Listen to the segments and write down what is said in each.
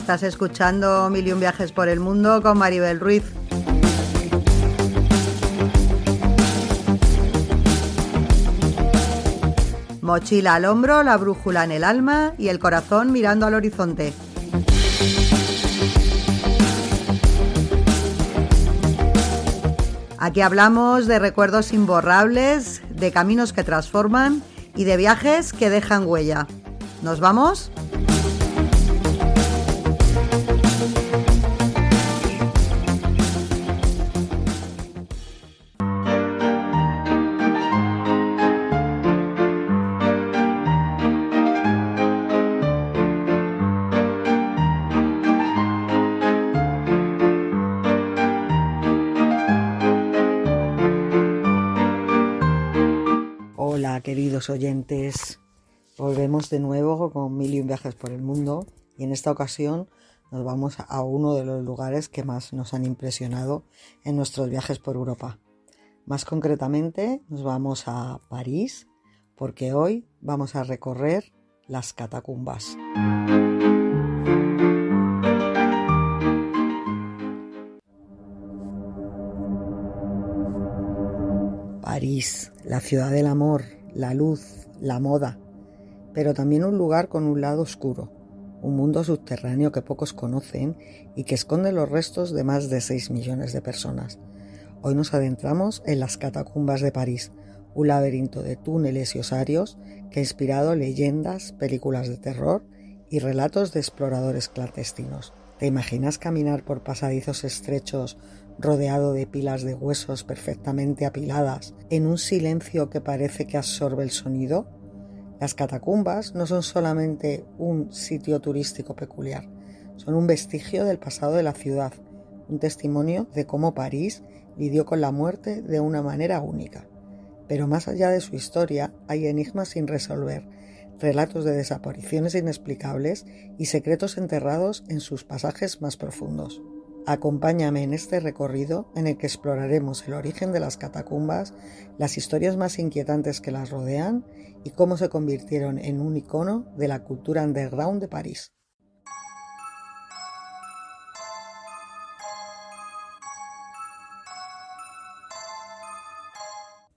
Estás escuchando Mil y un viajes por el mundo con Maribel Ruiz. Mochila al hombro, la brújula en el alma y el corazón mirando al horizonte. Aquí hablamos de recuerdos imborrables, de caminos que transforman y de viajes que dejan huella. ¿Nos vamos? Hola, queridos oyentes. Volvemos de nuevo con Mil y un viajes por el mundo y en esta ocasión nos vamos a uno de los lugares que más nos han impresionado en nuestros viajes por Europa. Más concretamente nos vamos a París porque hoy vamos a recorrer las catacumbas. París, la ciudad del amor, la luz, la moda, pero también un lugar con un lado oscuro, un mundo subterráneo que pocos conocen y que esconde los restos de más de 6 millones de personas. Hoy nos adentramos en las catacumbas de París, un laberinto de túneles y osarios que ha inspirado leyendas, películas de terror y relatos de exploradores clandestinos. ¿Te imaginas caminar por pasadizos estrechos rodeado de pilas de huesos perfectamente apiladas, en un silencio que parece que absorbe el sonido? Las catacumbas no son solamente un sitio turístico peculiar, son un vestigio del pasado de la ciudad, un testimonio de cómo París lidió con la muerte de una manera única. Pero más allá de su historia, hay enigmas sin resolver, relatos de desapariciones inexplicables y secretos enterrados en sus pasajes más profundos. Acompáñame en este recorrido en el que exploraremos el origen de las catacumbas, las historias más inquietantes que las rodean y cómo se convirtieron en un icono de la cultura underground de París.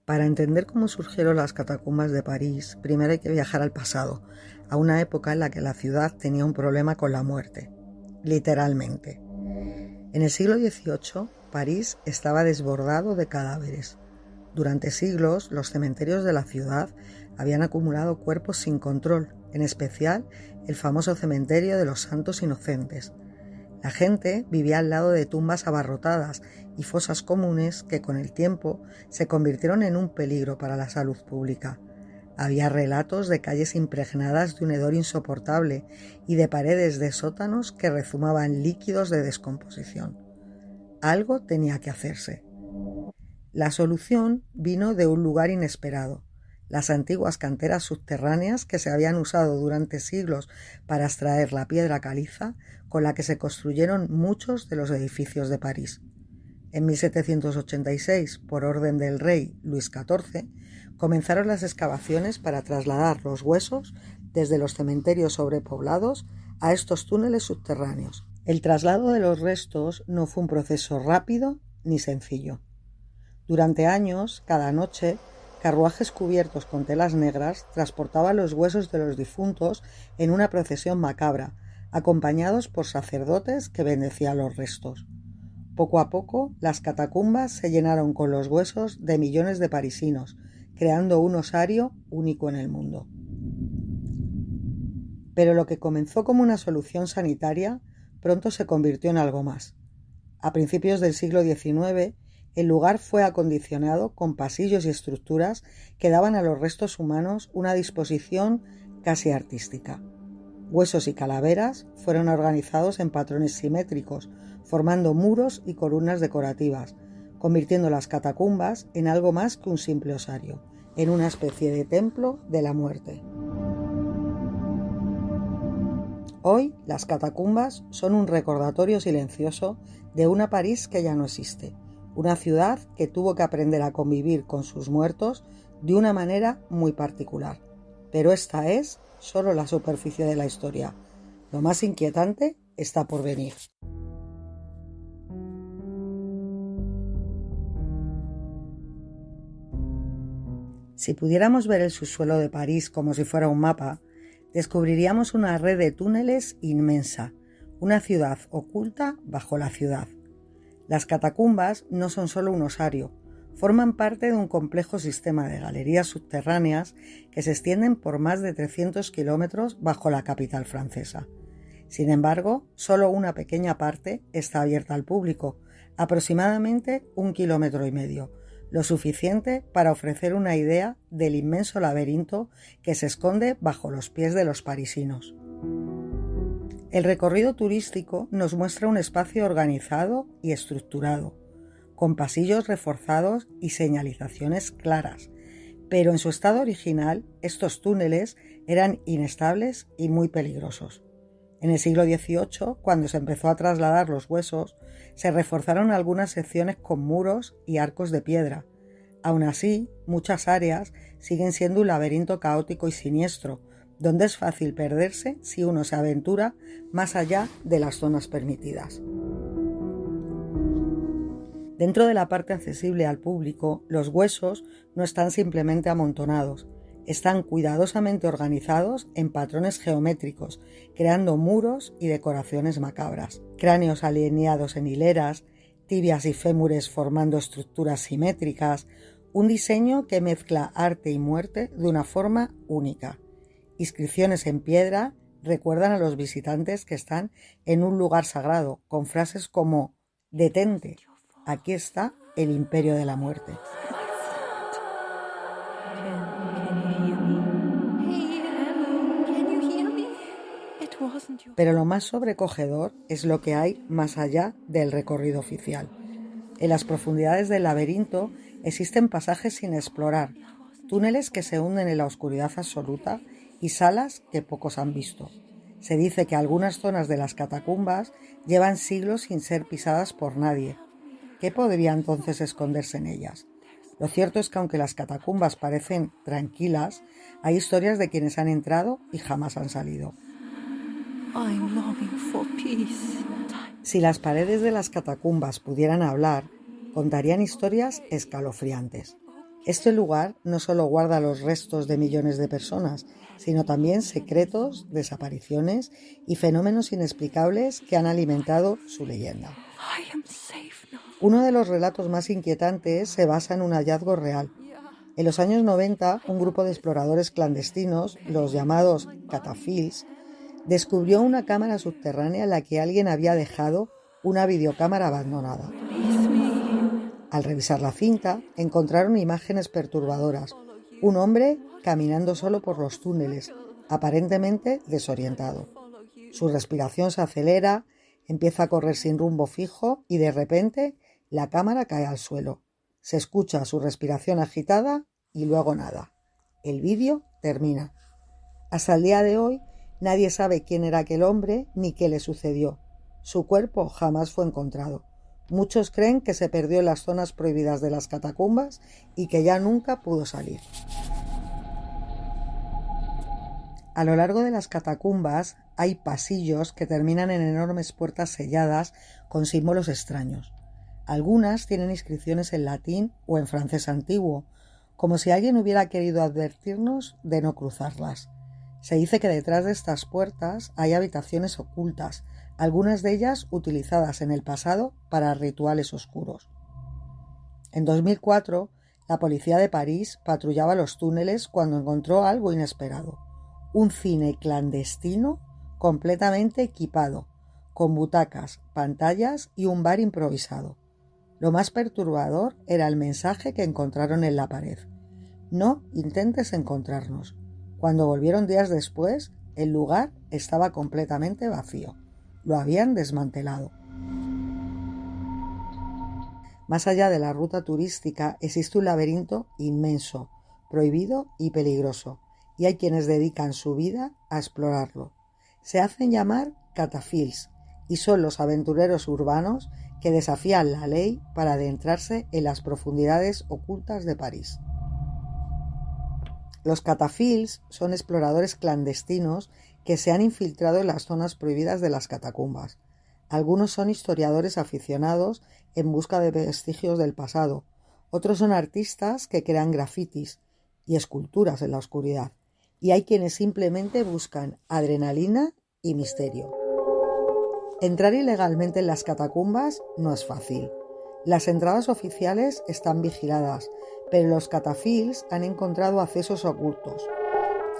Para entender cómo surgieron las catacumbas de París, primero hay que viajar al pasado, a una época en la que la ciudad tenía un problema con la muerte, literalmente. En el siglo XVIII, París estaba desbordado de cadáveres. Durante siglos, los cementerios de la ciudad habían acumulado cuerpos sin control, en especial el famoso cementerio de los Santos Inocentes. La gente vivía al lado de tumbas abarrotadas y fosas comunes que con el tiempo se convirtieron en un peligro para la salud pública. Había relatos de calles impregnadas de un hedor insoportable y de paredes de sótanos que rezumaban líquidos de descomposición. Algo tenía que hacerse. La solución vino de un lugar inesperado. Las antiguas canteras subterráneas que se habían usado durante siglos para extraer la piedra caliza con la que se construyeron muchos de los edificios de París. En 1786, por orden del rey Luis XIV, comenzaron las excavaciones para trasladar los huesos desde los cementerios sobrepoblados a estos túneles subterráneos. El traslado de los restos no fue un proceso rápido ni sencillo. Durante años, cada noche, carruajes cubiertos con telas negras transportaban los huesos de los difuntos en una procesión macabra, acompañados por sacerdotes que bendecían los restos. Poco a poco, las catacumbas se llenaron con los huesos de millones de parisinos, creando un osario único en el mundo. Pero lo que comenzó como una solución sanitaria pronto se convirtió en algo más. A principios del siglo XIX, el lugar fue acondicionado con pasillos y estructuras que daban a los restos humanos una disposición casi artística. Huesos y calaveras fueron organizados en patrones simétricos, formando muros y columnas decorativas, convirtiendo las catacumbas en algo más que un simple osario, en una especie de templo de la muerte. Hoy, las catacumbas son un recordatorio silencioso de una París que ya no existe, una ciudad que tuvo que aprender a convivir con sus muertos de una manera muy particular. Pero esta es solo la superficie de la historia. Lo más inquietante está por venir. Si pudiéramos ver el subsuelo de París como si fuera un mapa, descubriríamos una red de túneles inmensa, una ciudad oculta bajo la ciudad. Las catacumbas no son solo un osario, forman parte de un complejo sistema de galerías subterráneas que se extienden por más de 300 kilómetros bajo la capital francesa. Sin embargo, solo una pequeña parte está abierta al público, aproximadamente 1,5 kilómetros, lo suficiente para ofrecer una idea del inmenso laberinto que se esconde bajo los pies de los parisinos. El recorrido turístico nos muestra un espacio organizado y estructurado, con pasillos reforzados y señalizaciones claras, pero en su estado original estos túneles eran inestables y muy peligrosos. En el siglo XVIII, cuando se empezó a trasladar los huesos, se reforzaron algunas secciones con muros y arcos de piedra. Aún así, muchas áreas siguen siendo un laberinto caótico y siniestro, donde es fácil perderse si uno se aventura más allá de las zonas permitidas. Dentro de la parte accesible al público, los huesos no están simplemente amontonados, están cuidadosamente organizados en patrones geométricos, creando muros y decoraciones macabras. Cráneos alineados en hileras, tibias y fémures formando estructuras simétricas, un diseño que mezcla arte y muerte de una forma única. Inscripciones en piedra recuerdan a los visitantes que están en un lugar sagrado, con frases como «Detente, aquí está el imperio de la muerte». Pero lo más sobrecogedor es lo que hay más allá del recorrido oficial. En las profundidades del laberinto existen pasajes sin explorar, túneles que se hunden en la oscuridad absoluta y salas que pocos han visto. Se dice que algunas zonas de las catacumbas llevan siglos sin ser pisadas por nadie. ¿Qué podría entonces esconderse en ellas? Lo cierto es que aunque las catacumbas parecen tranquilas, hay historias de quienes han entrado y jamás han salido. Si las paredes de las catacumbas pudieran hablar, contarían historias escalofriantes. Este lugar no solo guarda los restos de millones de personas, sino también secretos, desapariciones y fenómenos inexplicables que han alimentado su leyenda. Uno de los relatos más inquietantes se basa en un hallazgo real. En los años 90, un grupo de exploradores clandestinos, los llamados catafils, descubrió una cámara subterránea en la que alguien había dejado una videocámara abandonada. Al revisar la cinta, encontraron imágenes perturbadoras. Un hombre caminando solo por los túneles, aparentemente desorientado. Su respiración se acelera, empieza a correr sin rumbo fijo y de repente la cámara cae al suelo. Se escucha su respiración agitada y luego nada. El vídeo termina. Hasta el día de hoy, nadie sabe quién era aquel hombre ni qué le sucedió. Su cuerpo jamás fue encontrado. Muchos creen que se perdió en las zonas prohibidas de las catacumbas y que ya nunca pudo salir. A lo largo de las catacumbas hay pasillos que terminan en enormes puertas selladas con símbolos extraños. Algunas tienen inscripciones en latín o en francés antiguo, como si alguien hubiera querido advertirnos de no cruzarlas. Se dice que detrás de estas puertas hay habitaciones ocultas, algunas de ellas utilizadas en el pasado para rituales oscuros. En 2004, la policía de París patrullaba los túneles cuando encontró algo inesperado: un cine clandestino completamente equipado, con butacas, pantallas y un bar improvisado. Lo más perturbador era el mensaje que encontraron en la pared: «No intentes encontrarnos». Cuando volvieron días después, el lugar estaba completamente vacío. Lo habían desmantelado. Más allá de la ruta turística existe un laberinto inmenso, prohibido y peligroso, y hay quienes dedican su vida a explorarlo. Se hacen llamar catafils y son los aventureros urbanos que desafían la ley para adentrarse en las profundidades ocultas de París. Los catafils son exploradores clandestinos que se han infiltrado en las zonas prohibidas de las catacumbas. Algunos son historiadores aficionados en busca de vestigios del pasado. Otros son artistas que crean grafitis y esculturas en la oscuridad. Y hay quienes simplemente buscan adrenalina y misterio. Entrar ilegalmente en las catacumbas no es fácil. Las entradas oficiales están vigiladas, pero los catafils han encontrado accesos ocultos,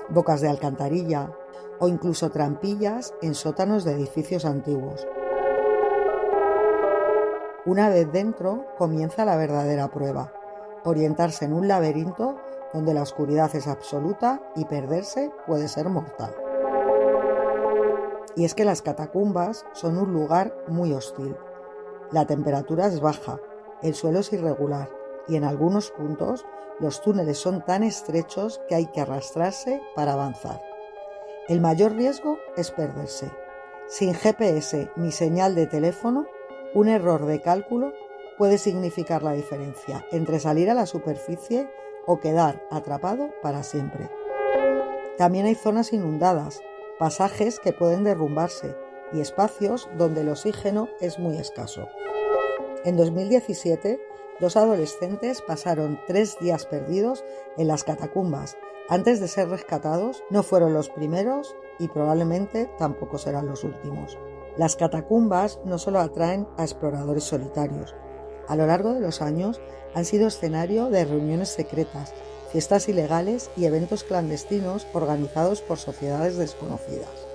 bocas de alcantarilla o incluso trampillas en sótanos de edificios antiguos. Una vez dentro, comienza la verdadera prueba: orientarse en un laberinto donde la oscuridad es absoluta y perderse puede ser mortal. Y es que las catacumbas son un lugar muy hostil. La temperatura es baja, el suelo es irregular y en algunos puntos los túneles son tan estrechos que hay que arrastrarse para avanzar. El mayor riesgo es perderse. Sin GPS ni señal de teléfono, un error de cálculo puede significar la diferencia entre salir a la superficie o quedar atrapado para siempre. También hay zonas inundadas, pasajes que pueden derrumbarse y espacios donde el oxígeno es muy escaso. En 2017, 2 adolescentes pasaron 3 días perdidos en las catacumbas. Antes de ser rescatados, no fueron los primeros y probablemente tampoco serán los últimos. Las catacumbas no solo atraen a exploradores solitarios. A lo largo de los años han sido escenario de reuniones secretas, fiestas ilegales y eventos clandestinos organizados por sociedades desconocidas.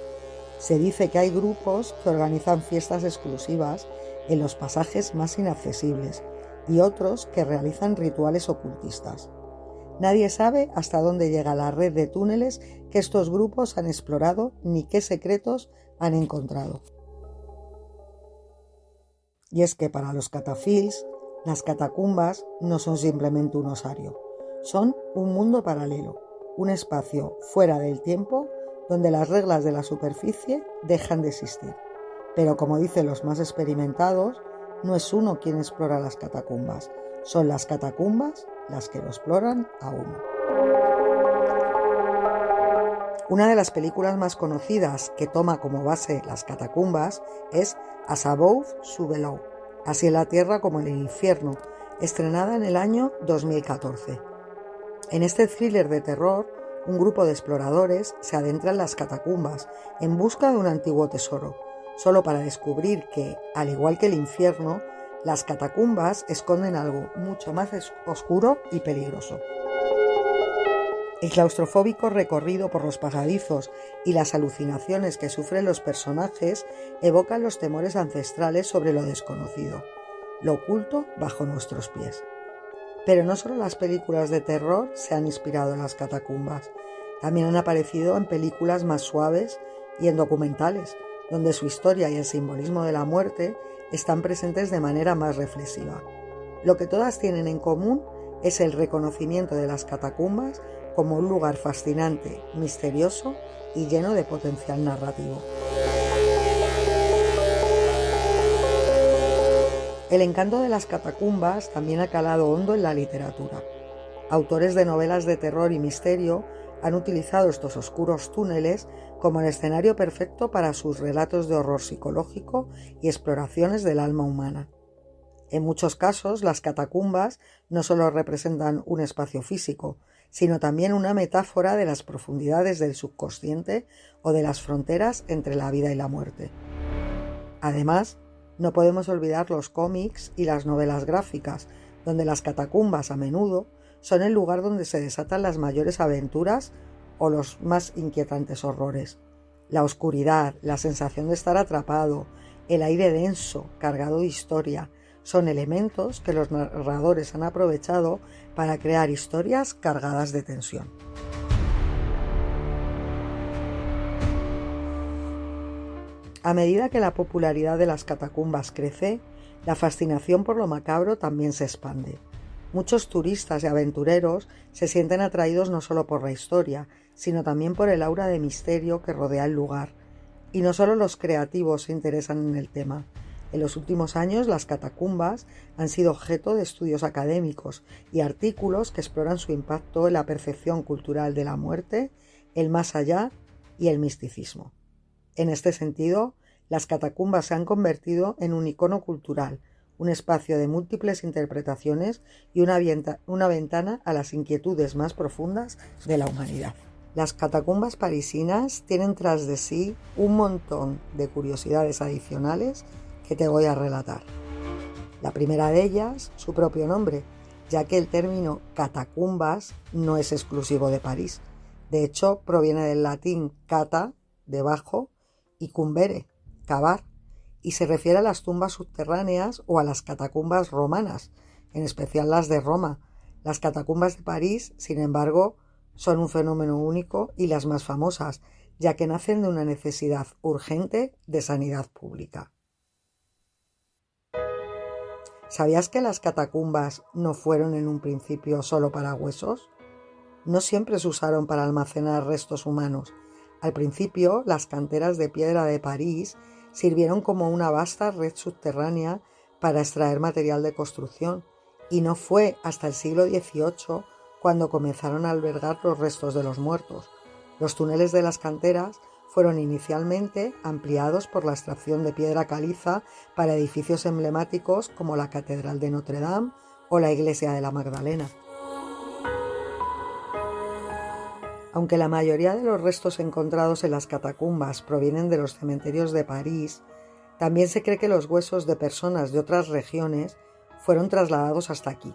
Se dice que hay grupos que organizan fiestas exclusivas en los pasajes más inaccesibles y otros que realizan rituales ocultistas. Nadie sabe hasta dónde llega la red de túneles que estos grupos han explorado ni qué secretos han encontrado. Y es que para los catafils, las catacumbas no son simplemente un osario, son un mundo paralelo, un espacio fuera del tiempo donde las reglas de la superficie dejan de existir. Pero como dicen los más experimentados, no es uno quien explora las catacumbas, son las catacumbas las que lo exploran a uno. Una de las películas más conocidas que toma como base las catacumbas es As Above, So Below, Así en la Tierra como en el Infierno, estrenada en el año 2014. En este thriller de terror, un grupo de exploradores se adentra en las catacumbas en busca de un antiguo tesoro, solo para descubrir que, al igual que el infierno, las catacumbas esconden algo mucho más oscuro y peligroso. El claustrofóbico recorrido por los pasadizos y las alucinaciones que sufren los personajes evocan los temores ancestrales sobre lo desconocido, lo oculto bajo nuestros pies. Pero no solo las películas de terror se han inspirado en las catacumbas, también han aparecido en películas más suaves y en documentales, donde su historia y el simbolismo de la muerte están presentes de manera más reflexiva. Lo que todas tienen en común es el reconocimiento de las catacumbas como un lugar fascinante, misterioso y lleno de potencial narrativo. El encanto de las catacumbas también ha calado hondo en la literatura. Autores de novelas de terror y misterio han utilizado estos oscuros túneles como el escenario perfecto para sus relatos de horror psicológico y exploraciones del alma humana. En muchos casos, las catacumbas no solo representan un espacio físico, sino también una metáfora de las profundidades del subconsciente o de las fronteras entre la vida y la muerte. Además, no podemos olvidar los cómics y las novelas gráficas, donde las catacumbas a menudo son el lugar donde se desatan las mayores aventuras o los más inquietantes horrores. La oscuridad, la sensación de estar atrapado, el aire denso, cargado de historia, son elementos que los narradores han aprovechado para crear historias cargadas de tensión. A medida que la popularidad de las catacumbas crece, la fascinación por lo macabro también se expande. Muchos turistas y aventureros se sienten atraídos no solo por la historia, sino también por el aura de misterio que rodea el lugar. Y no solo los creativos se interesan en el tema. En los últimos años, las catacumbas han sido objeto de estudios académicos y artículos que exploran su impacto en la percepción cultural de la muerte, el más allá y el misticismo. En este sentido, las catacumbas se han convertido en un icono cultural, un espacio de múltiples interpretaciones y una ventana a las inquietudes más profundas de la humanidad. Las catacumbas parisinas tienen tras de sí un montón de curiosidades adicionales que te voy a relatar. La primera de ellas, su propio nombre, ya que el término catacumbas no es exclusivo de París. De hecho, proviene del latín cata, debajo, y cumbere, cavar, y se refiere a las tumbas subterráneas o a las catacumbas romanas, en especial las de Roma. Las catacumbas de París, sin embargo, son un fenómeno único y las más famosas, ya que nacen de una necesidad urgente de sanidad pública. ¿Sabías que las catacumbas no fueron en un principio solo para huesos? No siempre se usaron para almacenar restos humanos. Al principio, las canteras de piedra de París sirvieron como una vasta red subterránea para extraer material de construcción, y no fue hasta el siglo XVIII cuando comenzaron a albergar los restos de los muertos. Los túneles de las canteras fueron inicialmente ampliados por la extracción de piedra caliza para edificios emblemáticos como la Catedral de Notre Dame o la Iglesia de la Magdalena. Aunque la mayoría de los restos encontrados en las catacumbas provienen de los cementerios de París, también se cree que los huesos de personas de otras regiones fueron trasladados hasta aquí.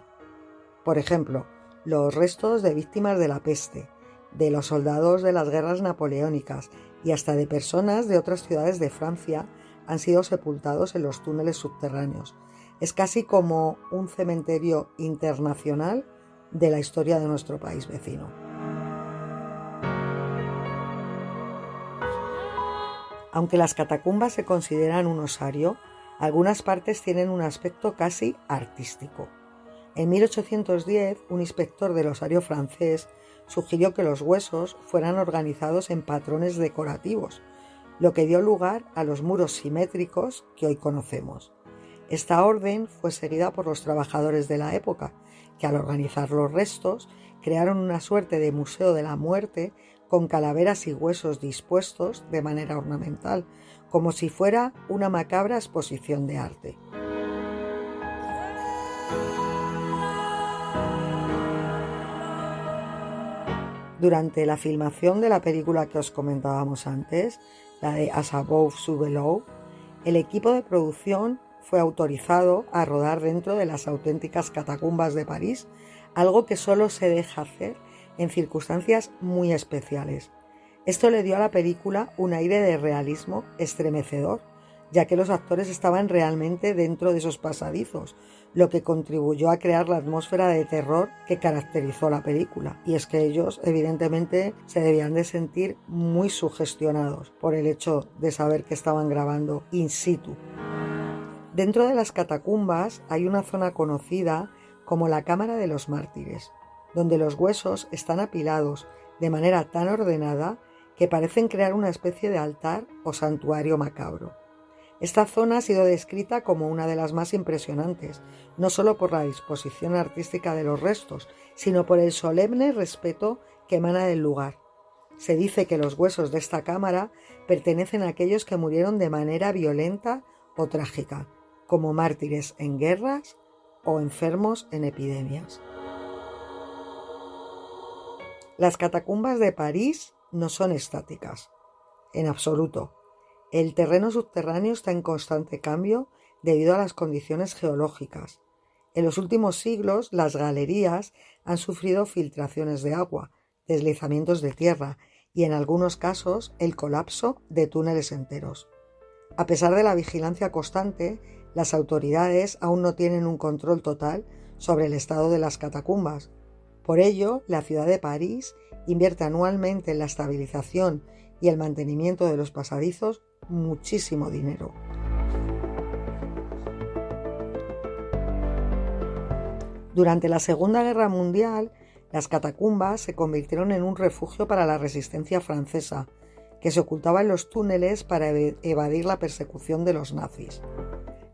Por ejemplo, los restos de víctimas de la peste, de los soldados de las guerras napoleónicas y hasta de personas de otras ciudades de Francia han sido sepultados en los túneles subterráneos. Es casi como un cementerio internacional de la historia de nuestro país vecino. Aunque las catacumbas se consideran un osario, algunas partes tienen un aspecto casi artístico. En 1810, un inspector del osario francés sugirió que los huesos fueran organizados en patrones decorativos, lo que dio lugar a los muros simétricos que hoy conocemos. Esta orden fue seguida por los trabajadores de la época, que al organizar los restos crearon una suerte de museo de la muerte con calaveras y huesos dispuestos de manera ornamental, como si fuera una macabra exposición de arte. Durante la filmación de la película que os comentábamos antes, la de As Above, So Below, el equipo de producción fue autorizado a rodar dentro de las auténticas catacumbas de París, algo que solo se deja hacer en circunstancias muy especiales. Esto le dio a la película un aire de realismo estremecedor, ya que los actores estaban realmente dentro de esos pasadizos, lo que contribuyó a crear la atmósfera de terror que caracterizó la película. Y es que ellos, evidentemente, se debían de sentir muy sugestionados por el hecho de saber que estaban grabando in situ. Dentro de las catacumbas hay una zona conocida como la Cámara de los Mártires, donde los huesos están apilados de manera tan ordenada que parecen crear una especie de altar o santuario macabro. Esta zona ha sido descrita como una de las más impresionantes, no solo por la disposición artística de los restos, sino por el solemne respeto que emana del lugar. Se dice que los huesos de esta cámara pertenecen a aquellos que murieron de manera violenta o trágica, como mártires en guerras o enfermos en epidemias. Las catacumbas de París no son estáticas, en absoluto. El terreno subterráneo está en constante cambio debido a las condiciones geológicas. En los últimos siglos, las galerías han sufrido filtraciones de agua, deslizamientos de tierra y, en algunos casos, el colapso de túneles enteros. A pesar de la vigilancia constante, las autoridades aún no tienen un control total sobre el estado de las catacumbas. Por ello, la ciudad de París invierte anualmente en la estabilización y el mantenimiento de los pasadizos muchísimo dinero. Durante la Segunda Guerra Mundial, las catacumbas se convirtieron en un refugio para la resistencia francesa, que se ocultaba en los túneles para evadir la persecución de los nazis.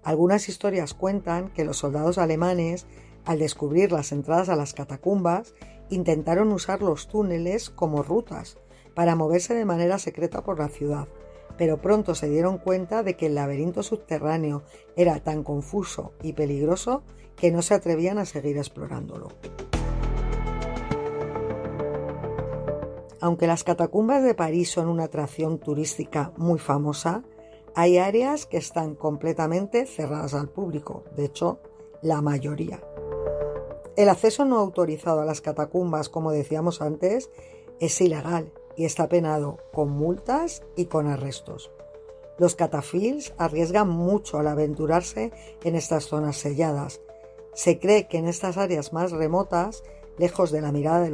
Algunas historias cuentan que los soldados alemanes, al descubrir las entradas a las catacumbas, intentaron usar los túneles como rutas para moverse de manera secreta por la ciudad, pero pronto se dieron cuenta de que el laberinto subterráneo era tan confuso y peligroso que no se atrevían a seguir explorándolo. Aunque las catacumbas de París son una atracción turística muy famosa, hay áreas que están completamente cerradas al público, de hecho, la mayoría. El acceso no autorizado a las catacumbas, como decíamos antes, es ilegal y está penado con multas y con arrestos. Los catafils arriesgan mucho al aventurarse en estas zonas selladas. Se cree que en estas áreas más remotas, lejos de la mirada de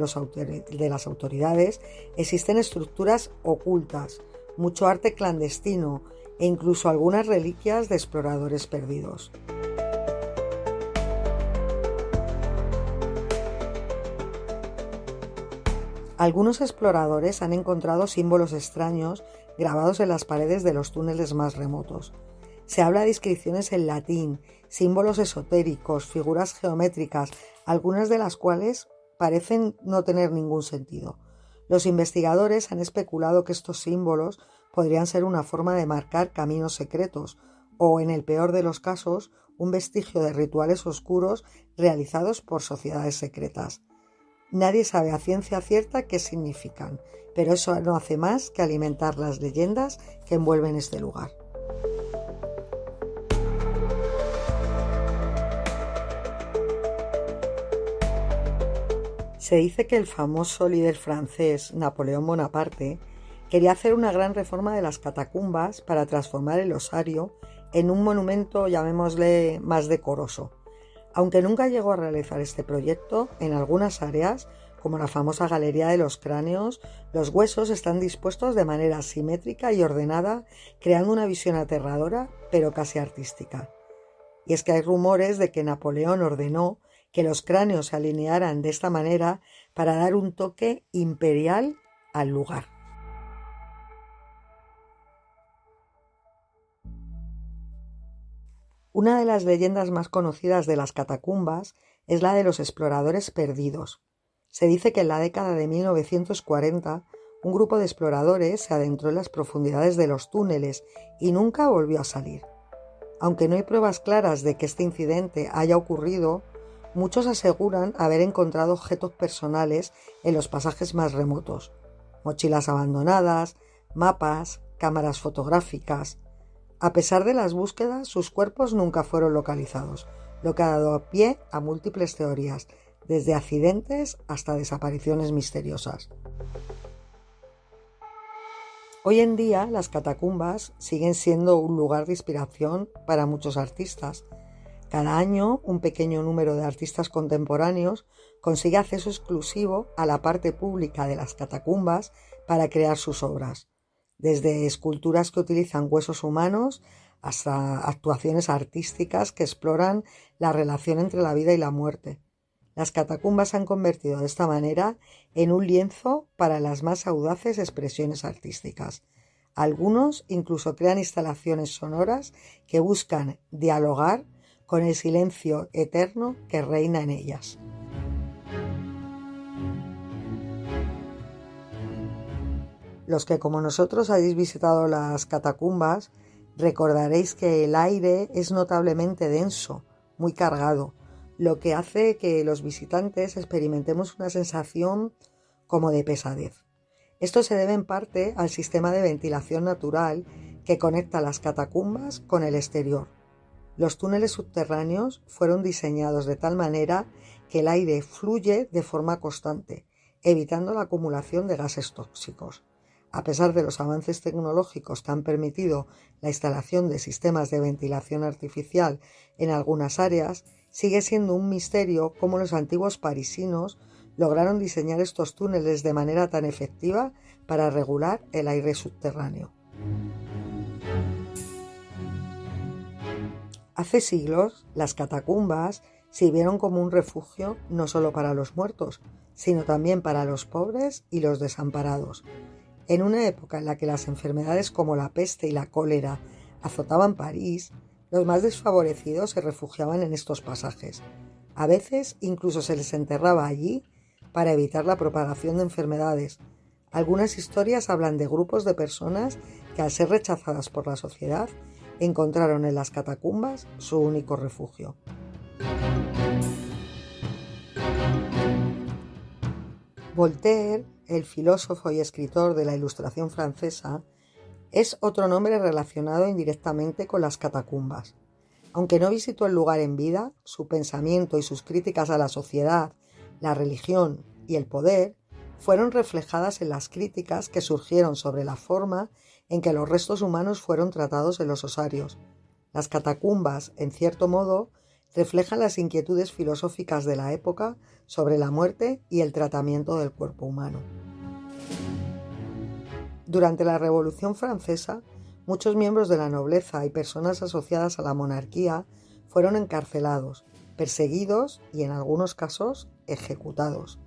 las autoridades, existen estructuras ocultas, mucho arte clandestino e incluso algunas reliquias de exploradores perdidos. Algunos exploradores han encontrado símbolos extraños grabados en las paredes de los túneles más remotos. Se habla de inscripciones en latín, símbolos esotéricos, figuras geométricas, algunas de las cuales parecen no tener ningún sentido. Los investigadores han especulado que estos símbolos podrían ser una forma de marcar caminos secretos o, en el peor de los casos, un vestigio de rituales oscuros realizados por sociedades secretas. Nadie sabe a ciencia cierta qué significan, pero eso no hace más que alimentar las leyendas que envuelven este lugar. Se dice que el famoso líder francés Napoleón Bonaparte quería hacer una gran reforma de las catacumbas para transformar el osario en un monumento, llamémosle, más decoroso. Aunque nunca llegó a realizar este proyecto, en algunas áreas, como la famosa Galería de los Cráneos, los huesos están dispuestos de manera simétrica y ordenada, creando una visión aterradora, pero casi artística. Y es que hay rumores de que Napoleón ordenó que los cráneos se alinearan de esta manera para dar un toque imperial al lugar. Una de las leyendas más conocidas de las catacumbas es la de los exploradores perdidos. Se dice que en la década de 1940 un grupo de exploradores se adentró en las profundidades de los túneles y nunca volvió a salir. Aunque no hay pruebas claras de que este incidente haya ocurrido, muchos aseguran haber encontrado objetos personales en los pasajes más remotos: mochilas abandonadas, mapas, cámaras fotográficas. A pesar de las búsquedas, sus cuerpos nunca fueron localizados, lo que ha dado pie a múltiples teorías, desde accidentes hasta desapariciones misteriosas. Hoy en día, las catacumbas siguen siendo un lugar de inspiración para muchos artistas. Cada año, un pequeño número de artistas contemporáneos consigue acceso exclusivo a la parte pública de las catacumbas para crear sus obras, desde esculturas que utilizan huesos humanos hasta actuaciones artísticas que exploran la relación entre la vida y la muerte. Las catacumbas se han convertido de esta manera en un lienzo para las más audaces expresiones artísticas. Algunos incluso crean instalaciones sonoras que buscan dialogar con el silencio eterno que reina en ellas. Los que, como nosotros, habéis visitado las catacumbas, recordaréis que el aire es notablemente denso, muy cargado, lo que hace que los visitantes experimentemos una sensación como de pesadez. Esto se debe en parte al sistema de ventilación natural que conecta las catacumbas con el exterior. Los túneles subterráneos fueron diseñados de tal manera que el aire fluye de forma constante, evitando la acumulación de gases tóxicos. A pesar de los avances tecnológicos que han permitido la instalación de sistemas de ventilación artificial en algunas áreas, sigue siendo un misterio cómo los antiguos parisinos lograron diseñar estos túneles de manera tan efectiva para regular el aire subterráneo. Hace siglos, las catacumbas sirvieron como un refugio no solo para los muertos, sino también para los pobres y los desamparados. En una época en la que las enfermedades como la peste y la cólera azotaban París, Los más desfavorecidos se refugiaban en estos pasajes. A veces incluso se les enterraba allí para evitar la propagación de enfermedades. Algunas historias hablan de grupos de personas que, al ser rechazadas por la sociedad, encontraron en las catacumbas su único refugio. Voltaire, el filósofo y escritor de la Ilustración francesa, es otro nombre relacionado indirectamente con las catacumbas. Aunque no visitó el lugar en vida, su pensamiento y sus críticas a la sociedad, la religión y el poder fueron reflejadas en las críticas que surgieron sobre la forma en que los restos humanos fueron tratados en los osarios. Las catacumbas, en cierto modo, reflejan las inquietudes filosóficas de la época sobre la muerte y el tratamiento del cuerpo humano. Durante la Revolución Francesa, muchos miembros de la nobleza y personas asociadas a la monarquía fueron encarcelados, perseguidos y, en algunos casos, ejecutados.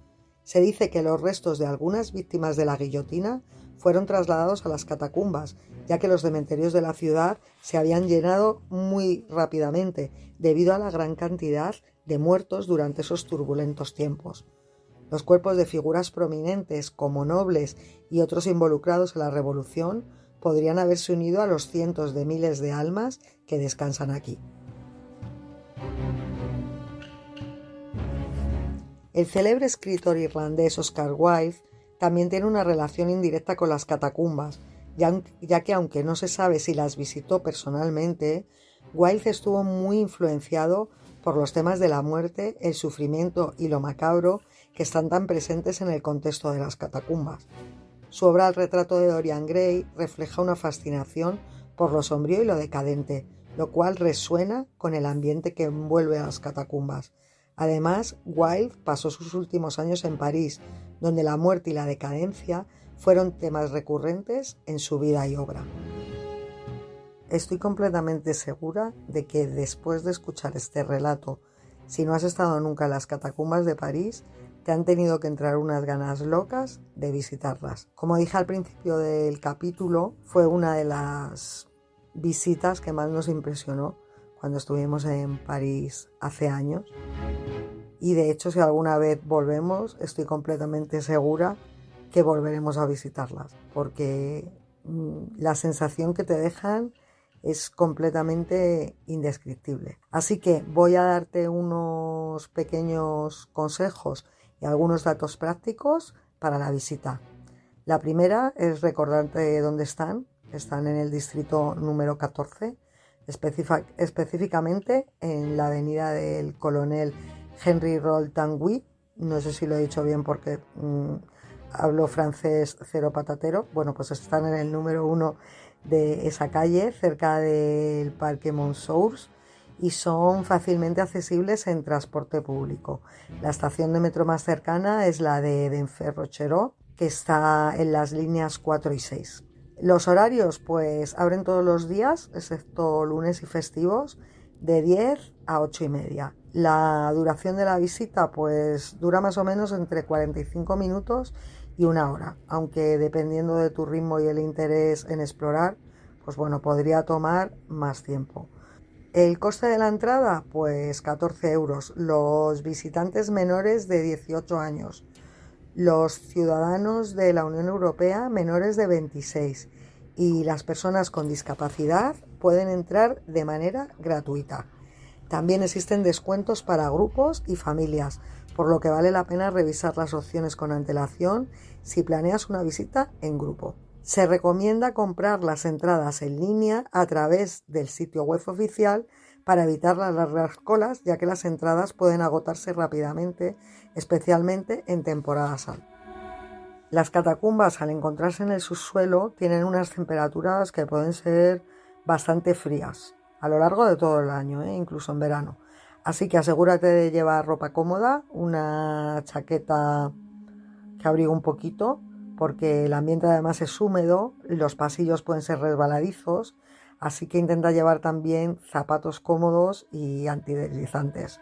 Se dice que los restos de algunas víctimas de la guillotina fueron trasladados a las catacumbas, ya que los cementerios de la ciudad se habían llenado muy rápidamente debido a la gran cantidad de muertos durante esos turbulentos tiempos. Los cuerpos de figuras prominentes como nobles y otros involucrados en la revolución podrían haberse unido a los cientos de miles de almas que descansan aquí. El célebre escritor irlandés Oscar Wilde también tiene una relación indirecta con las catacumbas, ya que aunque no se sabe si las visitó personalmente, Wilde estuvo muy influenciado por los temas de la muerte, el sufrimiento y lo macabro que están tan presentes en el contexto de las catacumbas. Su obra El retrato de Dorian Gray refleja una fascinación por lo sombrío y lo decadente, lo cual resuena con el ambiente que envuelve a las catacumbas. Además, Wilde pasó sus últimos años en París, donde la muerte y la decadencia fueron temas recurrentes en su vida y obra. Estoy completamente segura de que después de escuchar este relato, si no has estado nunca en las catacumbas de París, te han tenido que entrar unas ganas locas de visitarlas. Como dije al principio del capítulo, fue una de las visitas que más nos impresionó cuando estuvimos en París hace años. Y de hecho, si alguna vez volvemos, estoy completamente segura que volveremos a visitarlas, porque la sensación que te dejan es completamente indescriptible. Así que voy a darte unos pequeños consejos y algunos datos prácticos para la visita. La primera es recordarte dónde están. Están en el distrito número 14, específicamente en la avenida del Coronel Henry Roll Tanguy. No sé si lo he dicho bien porque hablo francés cero patatero. Bueno, pues están en el número 1 de esa calle, cerca del Parque Montsous, y son fácilmente accesibles en transporte público. La estación de metro más cercana es la de Denfert-Rochereau, que está en las líneas 4 y 6. Los horarios, pues abren todos los días, excepto lunes y festivos, de 10 a 8 y media. La duración de la visita, pues dura más o menos entre 45 minutos y una hora, aunque dependiendo de tu ritmo y el interés en explorar, pues bueno, podría tomar más tiempo. El coste de la entrada, pues 14 euros. Los visitantes menores de 18 años. Los ciudadanos de la Unión Europea menores de 26. Y las personas con discapacidad pueden entrar de manera gratuita. También existen descuentos para grupos y familias, por lo que vale la pena revisar las opciones con antelación si planeas una visita en grupo. Se recomienda comprar las entradas en línea a través del sitio web oficial para evitar las largas colas, ya que las entradas pueden agotarse rápidamente, especialmente en temporadas altas. Las catacumbas, al encontrarse en el subsuelo, tienen unas temperaturas que pueden ser bastante frías a lo largo de todo el año, incluso en verano. Así que asegúrate de llevar ropa cómoda, una chaqueta que abrigue un poquito, porque el ambiente además es húmedo y los pasillos pueden ser resbaladizos, así que intenta llevar también zapatos cómodos y antideslizantes.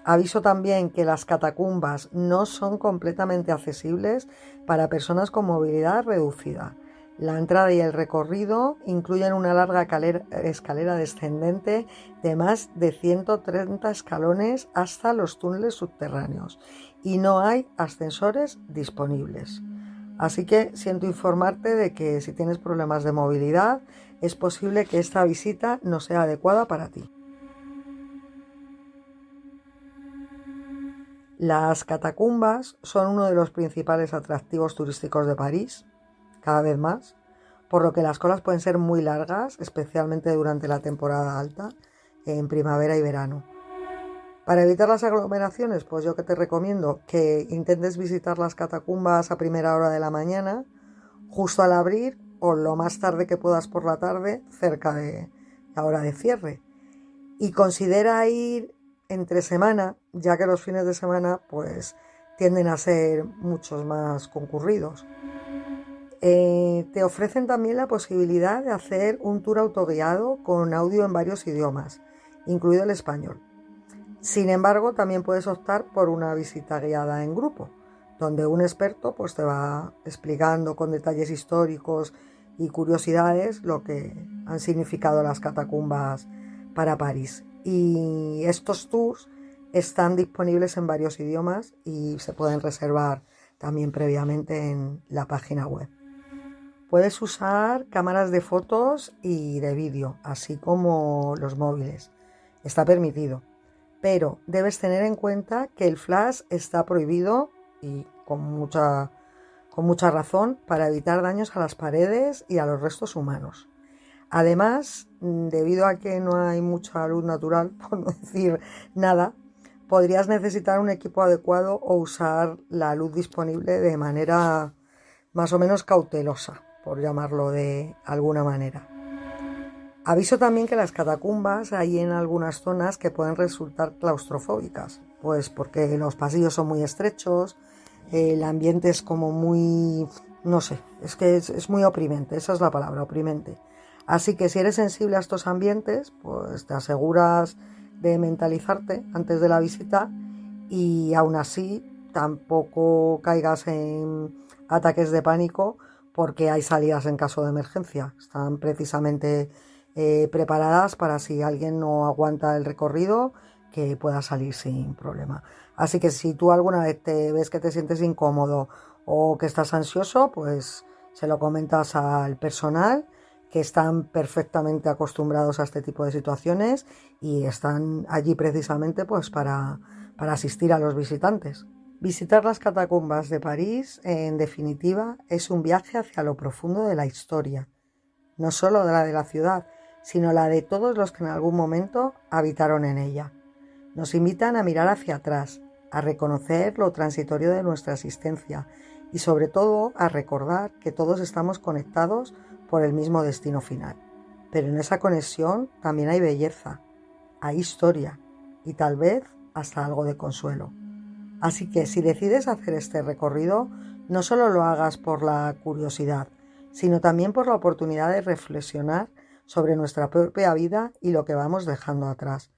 Aviso también que las catacumbas no son completamente accesibles para personas con movilidad reducida. La entrada y el recorrido incluyen una larga escalera descendente de más de 130 escalones hasta los túneles subterráneos y no hay ascensores disponibles. Así que siento informarte de que si tienes problemas de movilidad, es posible que esta visita no sea adecuada para ti. Las catacumbas son uno de los principales atractivos turísticos de París, cada vez más, por lo que las colas pueden ser muy largas, especialmente durante la temporada alta, en primavera y verano. Para evitar las aglomeraciones, pues yo que te recomiendo que intentes visitar las catacumbas a primera hora de la mañana, justo al abrir o lo más tarde que puedas por la tarde, cerca de la hora de cierre. Y considera ir entre semana, ya que los fines de semana pues tienden a ser muchos más concurridos. Te ofrecen también la posibilidad de hacer un tour autoguiado con audio en varios idiomas, incluido el español. Sin embargo, también puedes optar por una visita guiada en grupo, donde un experto pues, te va explicando con detalles históricos y curiosidades lo que han significado las catacumbas para París. Y estos tours están disponibles en varios idiomas y se pueden reservar también previamente en la página web. Puedes usar cámaras de fotos y de vídeo, así como los móviles. Está permitido. Pero debes tener en cuenta que el flash está prohibido y con mucha razón para evitar daños a las paredes y a los restos humanos. Además, debido a que no hay mucha luz natural, por no decir nada, podrías necesitar un equipo adecuado o usar la luz disponible de manera más o menos cautelosa, por llamarlo de alguna manera. Aviso también que las catacumbas hay en algunas zonas que pueden resultar claustrofóbicas, pues porque los pasillos son muy estrechos, el ambiente es como muy, no sé, es que es muy oprimente, esa es la palabra, oprimente. Así que si eres sensible a estos ambientes, pues te aseguras de mentalizarte antes de la visita y aún así tampoco caigas en ataques de pánico porque hay salidas en caso de emergencia. Están precisamente preparadas para si alguien no aguanta el recorrido que pueda salir sin problema. Así que si tú alguna vez te ves que te sientes incómodo o que estás ansioso, pues se lo comentas al personal, que están perfectamente acostumbrados a este tipo de situaciones y están allí precisamente pues para asistir a los visitantes. Visitar las catacumbas de París, en definitiva, es un viaje hacia lo profundo de la historia, no solo de la ciudad, sino la de todos los que en algún momento habitaron en ella. Nos invitan a mirar hacia atrás, a reconocer lo transitorio de nuestra existencia y sobre todo a recordar que todos estamos conectados por el mismo destino final. Pero en esa conexión también hay belleza, hay historia y tal vez hasta algo de consuelo. Así que si decides hacer este recorrido, no solo lo hagas por la curiosidad, sino también por la oportunidad de reflexionar sobre nuestra propia vida y lo que vamos dejando atrás.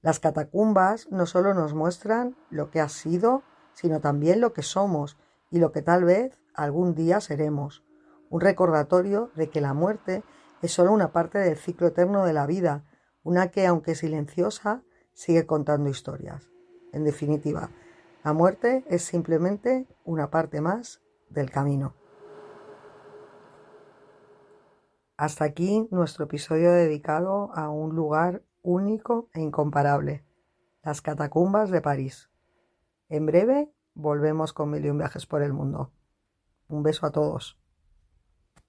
Las catacumbas no solo nos muestran lo que ha sido, sino también lo que somos y lo que tal vez algún día seremos. Un recordatorio de que la muerte es solo una parte del ciclo eterno de la vida, una que, aunque silenciosa, sigue contando historias. En definitiva, la muerte es simplemente una parte más del camino. Hasta aquí nuestro episodio dedicado a un lugar único e incomparable, las catacumbas de París. En breve volvemos con 1001 viajes por el mundo. Un beso a todos.